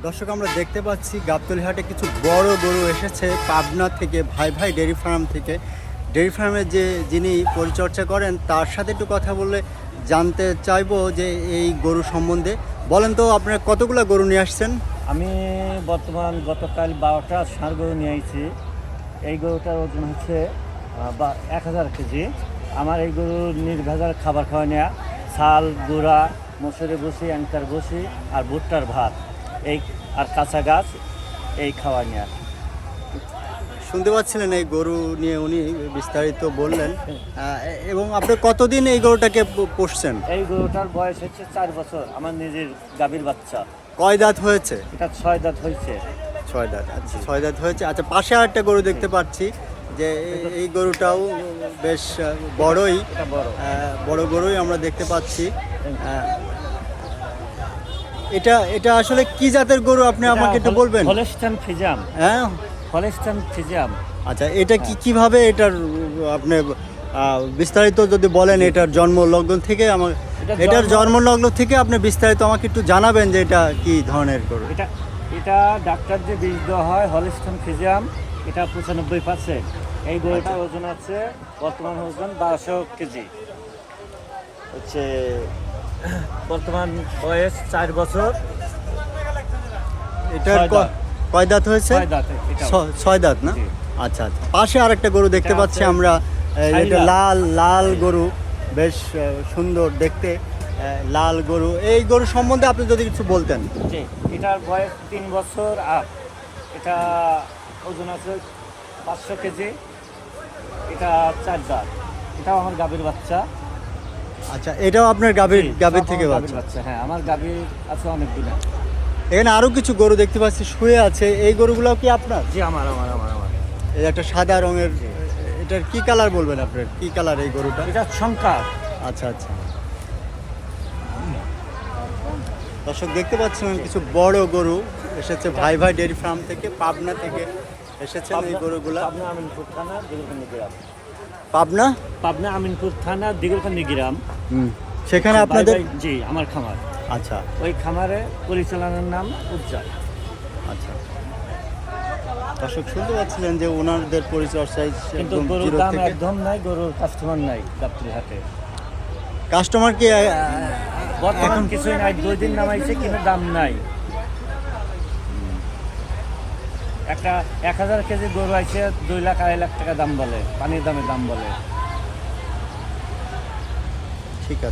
দর্শক, আমরা দেখতে পাচ্ছি গাবতলী হাটে কিছু বড় গরু এসেছে পাবনা থেকে, ভাই ভাই ডেয়ারি ফার্ম থেকে। ডেয়ারি ফার্মের যিনি পরিচর্যা করেন তার সাথে একটু কথা বললে জানতে চাইবো যে এই গরু সম্বন্ধে। বলেন তো, আপনারা কতগুলো গরু নিয়ে আসছেন? আমি বর্তমান গতকাল 12টা ষাঁড় গরু নিয়ে আইছি। এই গরুটার ওজন হচ্ছে 1000 কেজি। আমার এই গরুর নির্ভেজাল খাবার খাওয়া নেওয়া, ছাল, গুঁড়া, মসুরি বসি, অ্যাঙ্কার বসি আর ভুট্টার ভাত, এই আর কাঁচা গাছ, এই খাওয়া নেওয়া। শুনতে পাচ্ছিলেন এই গরু নিয়ে উনি বিস্তারিত বললেন। এবং আপনি কতদিন এই গরুটাকে পোষছেন? এই গরুটার বয়স হচ্ছে 4 বছর, আমার নিজের গাভীর বাচ্চা। কয় দাঁত হয়েছে? এটা 6 দাঁত হয়েছে। 6 দাঁত। আচ্ছা, 6 দাঁত হয়েছে। আচ্ছা, পাশে আরেকটা গরু দেখতে পাচ্ছি যে এই গরুটাও বেশ বড়ই, এটা বড় বড় গরুই আমরা দেখতে পাচ্ছি। এটা এটা আসলে কি জাতের গরু, আপনি আমাকে একটু বলবেন? Holstein Friesian. হ্যাঁ, হলস্টাইন ফ্রিজিয়ান। আচ্ছা, এটা কিভাবে এটার আপনি বিস্তারিত যদি বলেন, এটার জন্মলগ্ন থেকে এটার জন্মলগ্ন থেকে আপনি বিস্তারিত আমাকে একটু জানাবেন যে এটা কি ধরনের গরু। এটা ডাক্তার যে বীজ দেওয়া হয় হলস্টাইন ফ্রিজিয়ান, এটা 95%। এই গরুটার ওজন আছে, বর্তমান ওজন 1200 কেজি হচ্ছে। বর্তমান বয়স 4 বছর। এটার 6 দাঁত। কয় দাঁত হয়েছে? 6 দাঁত। 6 দাঁত না? জি। আচ্ছা আচ্ছা, পাশে আরেকটা গরু দেখতে এটা পাচ্ছি আছে আমরা। এটা শাহিওয়াল। লাল লাল গরু, বেশ সুন্দর দেখতে। লাল গরু, এই গরু সম্বন্ধে আপনি যদি কিছু বলতেন। জি, এটার বয়স 3 বছর আর এটা ওজন আছে 500 কেজি। এটা 4 দাঁত। এটাও আমার গাভীর বাচ্চা। আচ্ছা, এটাও আপনার গাভীর জি, গাভীর সব থেকে আমার বাচ্চা? গাভীর বাচ্চা। হ্যাঁ, আমার গাভীর আছে অনেক দিনে। এখানে আরো কিছু গরু দেখতে পাচ্ছি শুয়ে আছে, এই গরুগুলো কি আপনার? জি, আমার। এই একটা সাদা রঙের, এটার কি কালার বলবেন আপনার? কি কালার এই গরুটা? এটা সংখ্যা। আচ্ছা আচ্ছা, দর্শক দেখতে পাচ্ছেন কিছু বড় গরু এসেছে ভাই ভাই ডেয়ারি ফার্ম থেকে, পাবনা থেকে এসেছেন এই গরুগুলা। পাবনা আমিনপুর থানা, দিগলকান্দি গ্রাম। পাবনা পাবনা আমিনপুর থানা, দিগলকান্দি গ্রাম। সেখানে আপনাদের? জি, আমার খামার। আচ্ছা ওই খামারে পরিচালনার নাম উজ্জ্বল। আচ্ছা, দর্শক শুনতে পাচ্ছিলেন যে ওনাদের পরিচর্যায় কিন্তু একদম গরুর জিরো দাম থেকে। একদম নাই, গরুর কাস্টমার নাই গাবতলী হাটে। কাস্টমার কি বর্তমান কিছুই নাই, 2 দিন নামাইছে কিন্তু দাম নাই। একটা 1000 কেজি গরু আছে, 2 লাখ 2.5 লাখ টাকা দাম বলে, পানির দামে দাম বলে। ঠিক আছে।